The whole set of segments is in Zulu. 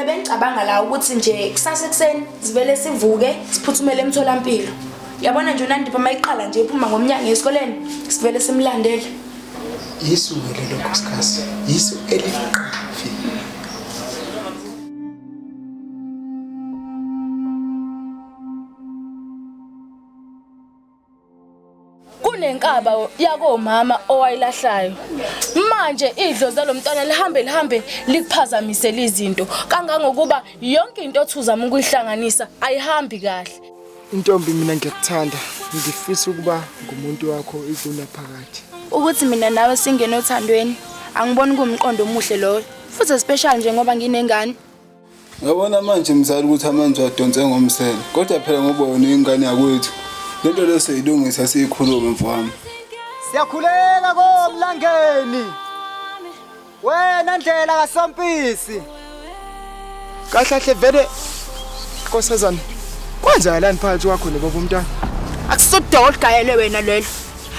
Bengicabanga la ukuthi nje kusasa ekseni sivele sivuke siphuthumele emtholampilo. Yabona nje uNandipha mayiqala nje iphuma ngomnyango esikoleni sivele simlandele. Yisu lelo nkosikazi. Yisu eliqhafi. Kunenkaba yakomama owayilahlayo. Manje idlozi lomntwana lihambe likuphazamise izinto kangangokuba yonke into othuzama ukuyihlanganisa ayihambi kahle. Intombi mina ngiyakuthanda. Ngifisa ukuba ngumuntu wakho ikuna phakathi. Ukuthi mina nawe singene othandweni angiboni kumqondo omuhle loyo. Futhi special njengoba nginengane. Ngabona manje mzali ukuthi amanzi adonse ngomsele. Kodwa phela ngoba wena ingane yakwethu. Lento lesiyilungisa siyikhuluma mfowami. Siyakhuleka komlangeni. Wena Ndlela kaSompisi. Kahlahle vele Nkosazana. Kwenzakalani phakathi kwakho nebaba umntwana? Akusudoda oligayelwe wena lelo.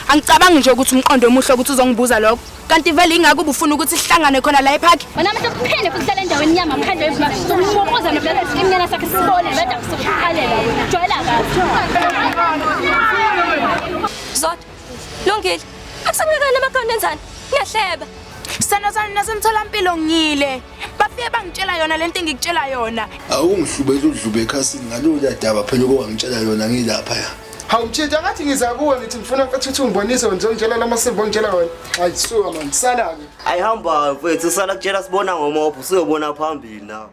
Angicabangi nje ukuthi umqondo omuhle ukuthi uzongibuza lokho. Kanti vele ingaka ubufuna ukuthi sihlangane khona la epark. Wena manje kuphele futhi hlala endaweni yami ngaphandle kwevimba. Ummokoza noblela iminyana sakhe sibone beda kusikhalela wena. Jwayela kahle. Zod. Lungile. Akusabekani amakhanda enzani? Ngiyahleba. Sanazana nasemtholampilo ngile. Bafike bangitshela yona lento engikutshela yona. Awungihlubeza udlube ekhasini ngalo daba phela okwangitshela yona ngilapha ya. Hawumtshela ngathi ngiza kuwe ngithi ngifuna ukuthi ungibonise ngizongitshela lamasebo ngitshela wena. Ayisuka manje sala ke. Ayihamba mfethu sala kutshela sibona ngomopho siyobona phambili la.